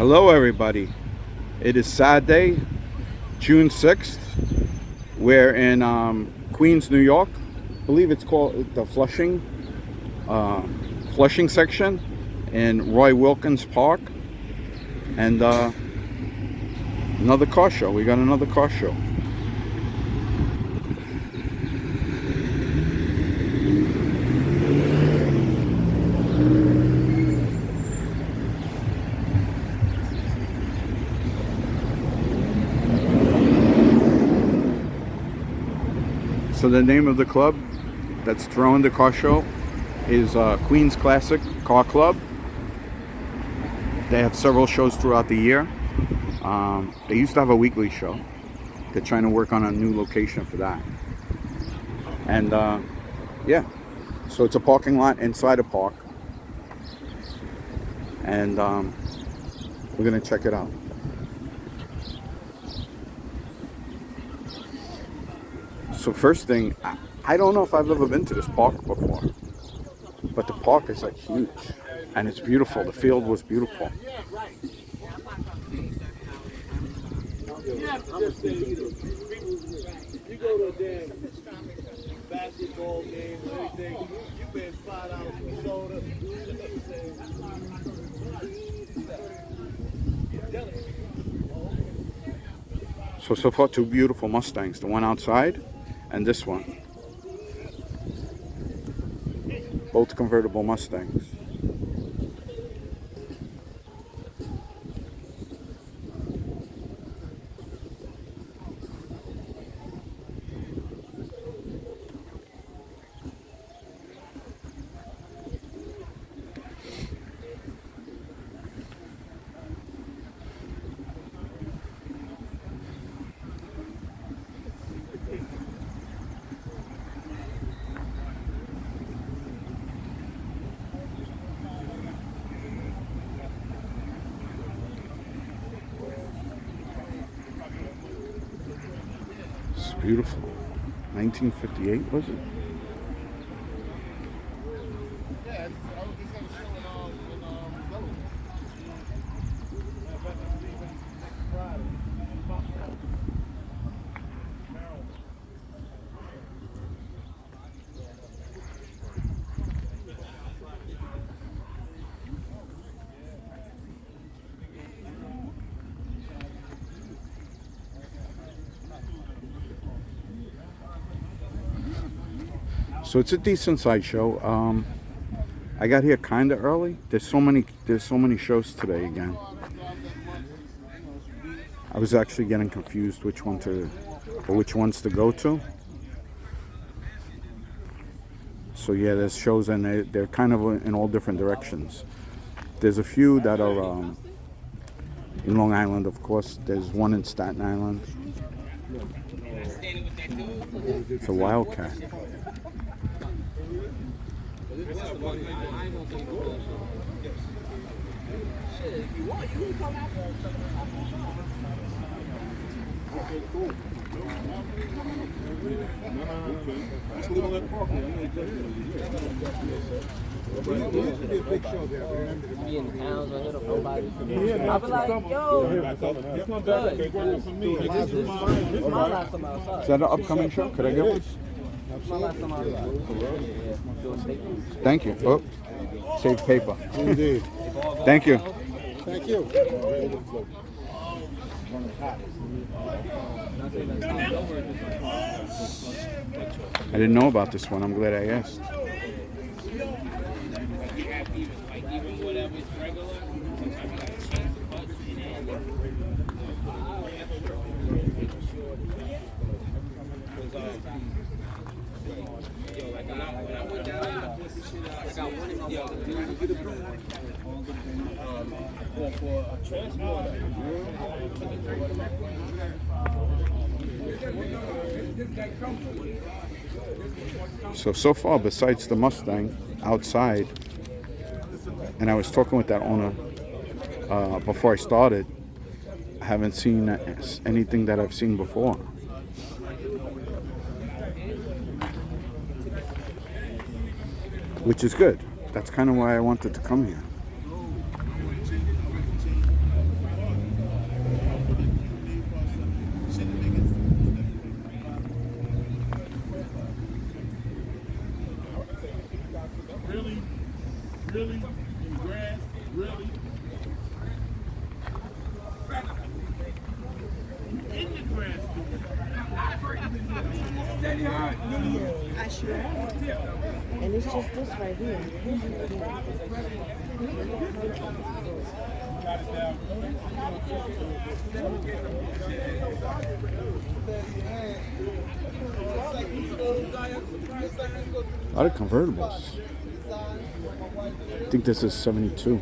Hello everybody. It is Saturday, June 6th. We're in Queens, New York. I believe it's called the Flushing section in Roy Wilkins Park. And another car show. We got another car show. So the name of the club that's throwing the car show is Queens Classic Car Club. They have several shows throughout the year. They used to have a weekly show. They're trying to work on a new location for that. And yeah, so it's a parking lot inside a park. And we're gonna check it out. So first thing, I don't know if I've ever been to this park before, but the park is like huge and it's beautiful. The field was beautiful. You go to a damn basketball game or anything, you pay $5 for soda. So far, two beautiful Mustangs. The one outside and this one. Both convertible Mustangs. It's beautiful. 1958, was it? Yeah, I was just on the show in Delaware. Friday. So it's a decent side show. I got here kind of early. There's so many shows today again. I was actually getting confused which ones to go to. So yeah, there's shows and they're kind of in all different directions. There's a few that are in Long Island, of course. There's one in Staten Island. It's a Wildcat. Be in the towns or nobody. I'll be like, yo, good. This is my last time outside. Is that an upcoming show? Could I get one? This is my last time outside. Thank you. Oh, save paper. Indeed. Thank you. Thank you. I didn't know about this one. I'm glad I asked. So far, besides the Mustang outside, and I was talking with that owner before I started, I haven't seen anything that I've seen before. Which is good. That's kind of why I wanted to come here. Yes, you have. And it's just this right here. A lot of convertibles. I think this is 72.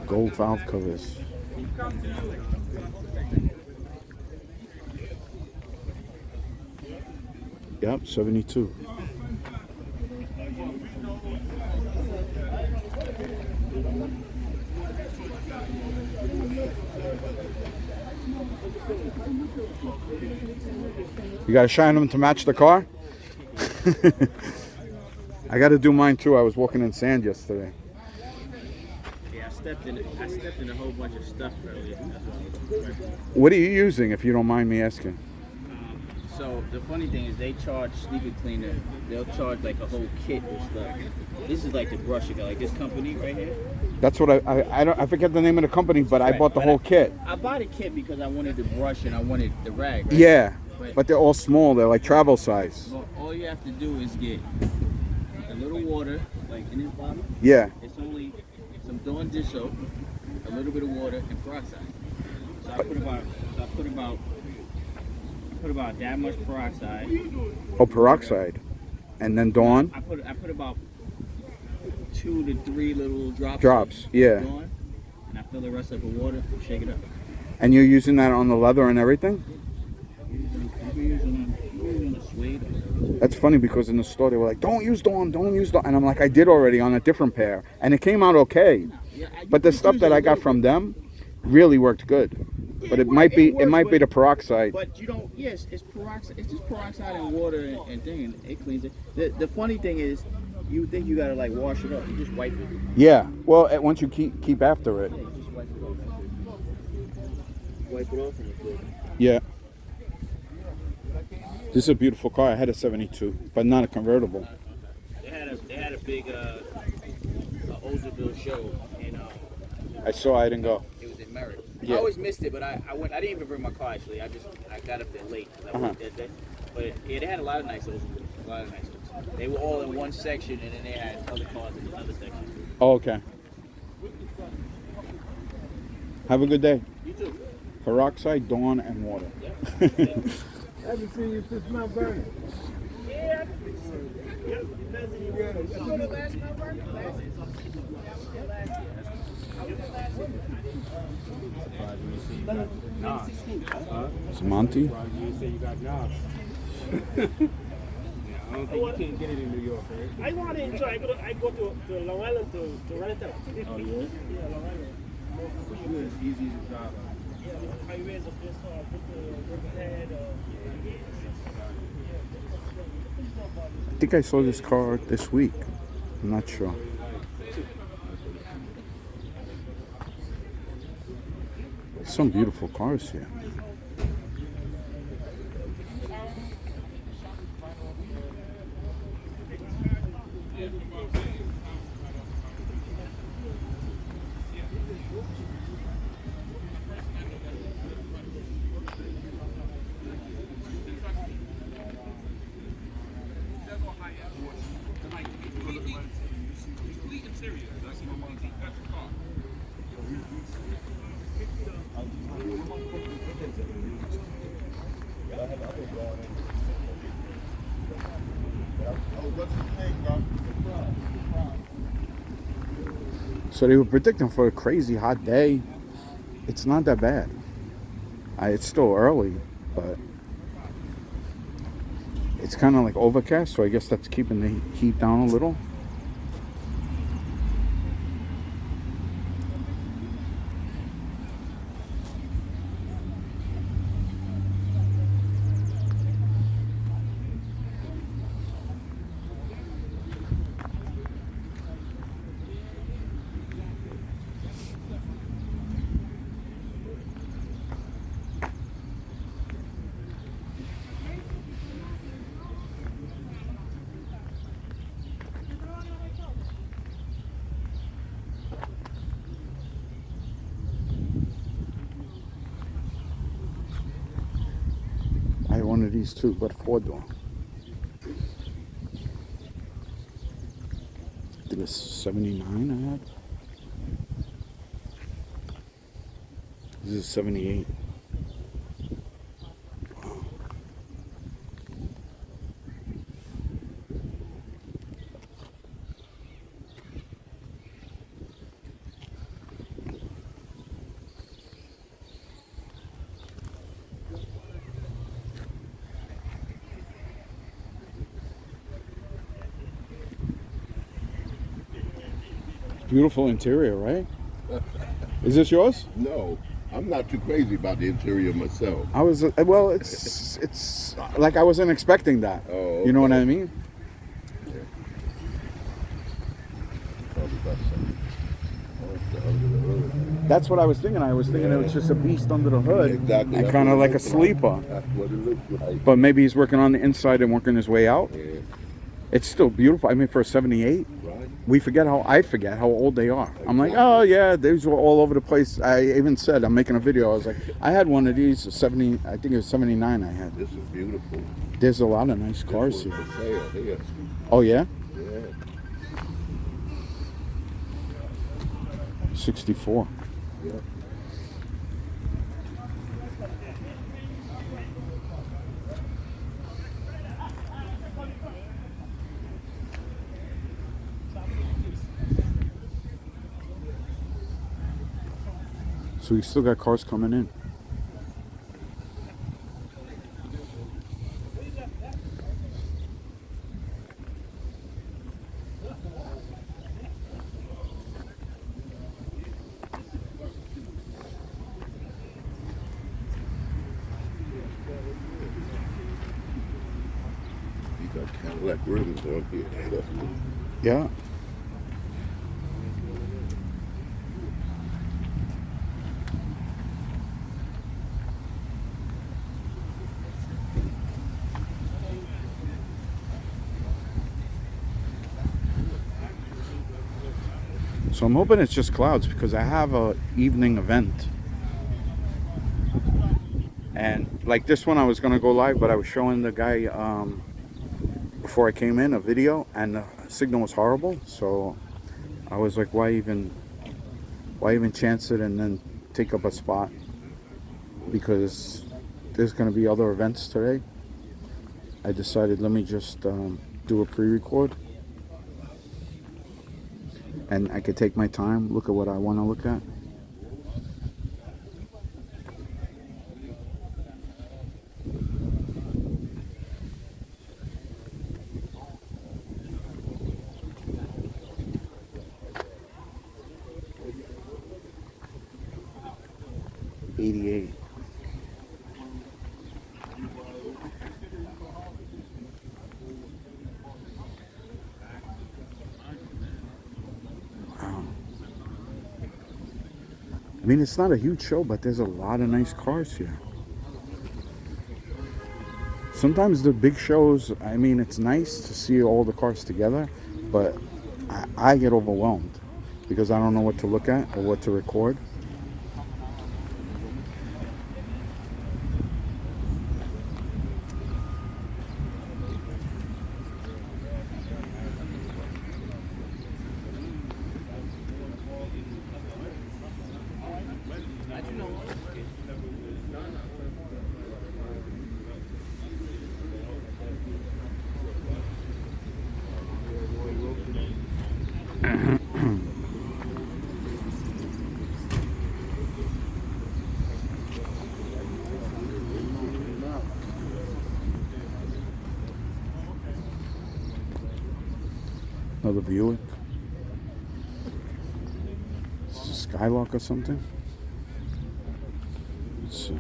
Gold valve covers. Yep, 72. You gotta shine them to match the car? I gotta do mine too. I was walking in sand yesterday. Yeah, I stepped in a whole bunch of stuff earlier. What are you using, if you don't mind me asking? So the funny thing is, they charge sneaker cleaner. They'll charge like a whole kit with stuff. This is like the brush you got, like this company right here. That's what I forget the name of the company, but I Right, bought the but whole kit. I bought a kit because I wanted the brush and I wanted the rag. Right? Yeah, but they're all small. They're like travel size. Well, all you have to do is get a little water, like in this bottle. Yeah. It's only some Dawn dish soap, a little bit of water, and peroxide. So I put about that much peroxide. Oh, peroxide. And then Dawn? I put about 2 to 3 little drops. Drops, yeah. Dawn, and I fill the rest up with water, shake it up. And you're using that on the leather and everything? We're using a suede. That's funny because in the store they were like, don't use Dawn, don't use Dawn. And I'm like, I did already on a different pair. And it came out okay. But the stuff that I got from them really worked good. But it might be the peroxide. But you don't. Yes, it's peroxide. It's just peroxide and water and thing, and it cleans it. The funny thing is, you think you gotta like wash it off. You just wipe it. Yeah. Well, once you keep after it. Yeah, you just wipe it off. Wipe it off and it's good. Yeah. This is a beautiful car. I had a 72, but not a convertible. They had a big Oldsmobile show in I saw. I didn't go. it was in Merritt. Yeah. I always missed it, but I went. I didn't even bring my car actually. I got up there late because I worked that day. But yeah, they had a lot of nice Oldsmobiles. A lot of nice ones. They were all in one section, and then they had other cars in another section. Oh, okay. Have a good day. You too. Peroxide, Dawn, and water. I haven't seen you since Mount Vernon. Yeah. You know the last Mount Vernon? It's Monty. You say you got jobs. I don't think you can't get it in New York, right? I want to enjoy. I go to Long Island to rent out. Oh, yeah? Yeah, Long Island. It's easy to drive. Yeah, highways of this Riverhead. I think I saw this car this week. I'm not sure. Some beautiful cars here. So they were predicting for a crazy hot day. It's not that bad. It's still early, but it's kind of like overcast, so I guess that's keeping the heat down a little. these too, but 4-door. I think it's 79 I had. This is 78. Beautiful interior, right? Is this yours? No, I'm not too crazy about the interior myself. I was well. It's like I wasn't expecting that. Oh, You know what okay. I mean? Probably about something. Oh, it's the under the hood. That's what I was thinking. I was thinking it was just a beast under the hood, Exactly. and That's kind of what it like a looks sleeper. That's what it looks like. But maybe he's working on the inside and working his way out. Yeah, It's still beautiful. I mean, for a 78, right. I forget how old they are. I'm like, oh yeah, these were all over the place. I even said, I'm making a video. I was like, I had one of these 70. I think it was 79. I had. This is beautiful. There's a lot of nice cars This here. one's for sale here. Oh yeah, Yeah. 64. Yeah. So we still got cars coming in. You got Cadillac rims on here. Yeah. So I'm hoping it's just clouds because I have a evening event. And like this one I was gonna go live, but I was showing the guy before I came in a video and the signal was horrible. So I was like, why even chance it and then take up a spot? Because there's gonna be other events today. I decided let me just do a pre-record. And I could take my time, look at what I want to look at. '88. I mean, it's not a huge show, but there's a lot of nice cars here. Sometimes the big shows, I mean, it's nice to see all the cars together, but I get overwhelmed because I don't know what to look at or what to record. Another Buick. Is this a Skylark or something? Let's see.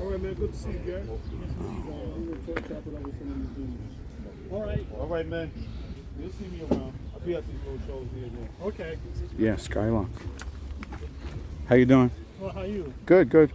All right, man. Good to see you, Gary. All right, man. You'll see me around. I'll be at these little shows here and there. Okay. Yeah, Skylark. How you doing? Well, how are you? Good, good.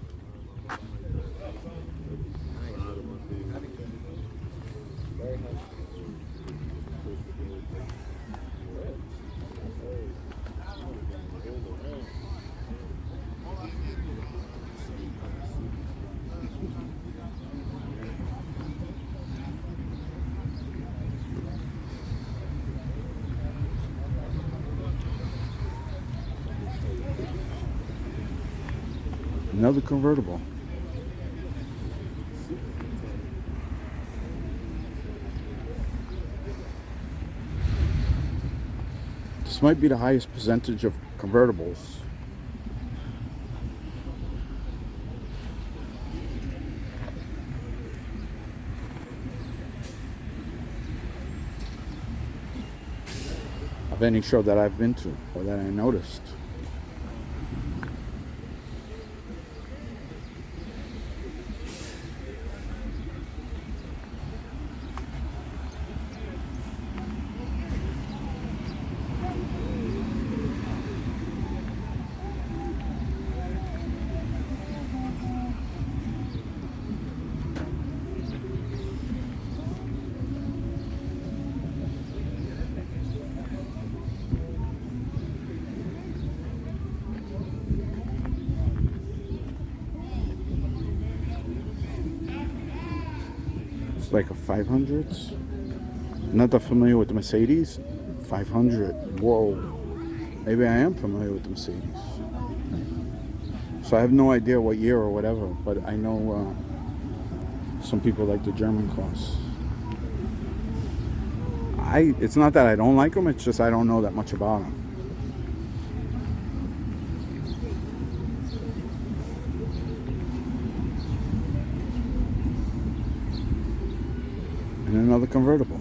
Another convertible. This might be the highest percentage of convertibles. Of any show that I've been to or that I noticed. Like a 500s. Not that familiar with the Mercedes. 500. Whoa. Maybe I am familiar with the Mercedes. So I have no idea what year or whatever, but I know some people like the German class. It's not that I don't like them, it's just I don't know that much about them. And another convertible.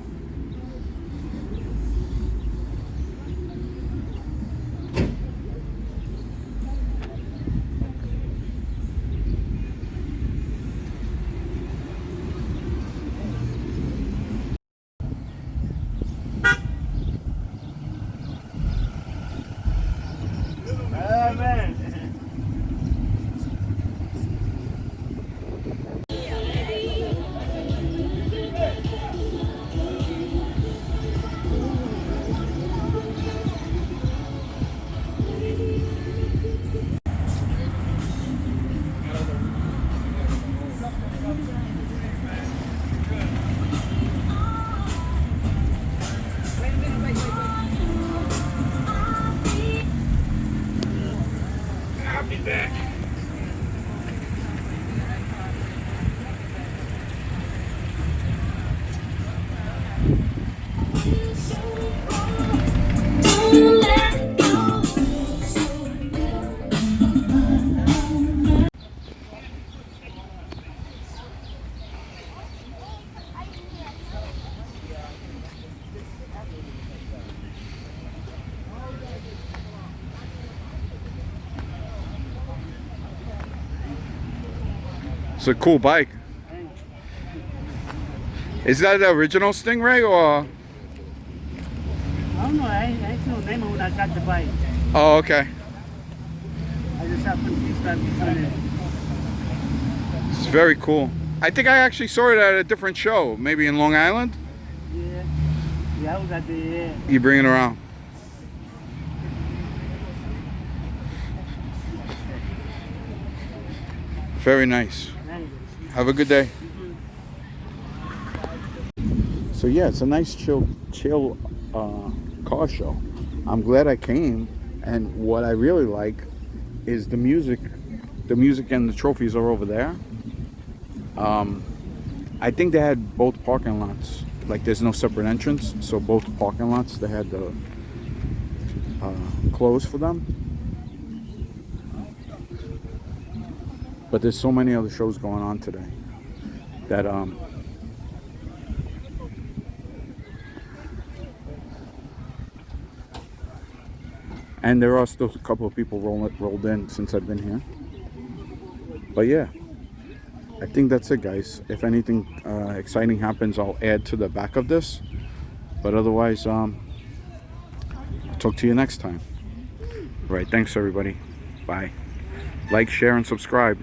It's a cool bike. Is that the original Stingray or? I don't know. I know the name when I got the bike. Oh, okay. I just happened to start using it. It's very cool. I think I actually saw it at a different show, maybe in Long Island. Yeah. Yeah, I was at the. You bring it around. Very nice. Have a good day. So yeah, it's a nice chill car show. I'm glad I came, and what I really like is the music. The music and the trophies are over there. I think they had both parking lots. Like there's no separate entrance, so both parking lots they had the closed for them. But there's so many other shows going on today that and there are still a couple of people rolled in since I've been here. But yeah, I think that's it, guys. If anything exciting happens, I'll add to the back of this. But otherwise, I'll talk to you next time. All right, thanks everybody. Bye. Like, share, and subscribe.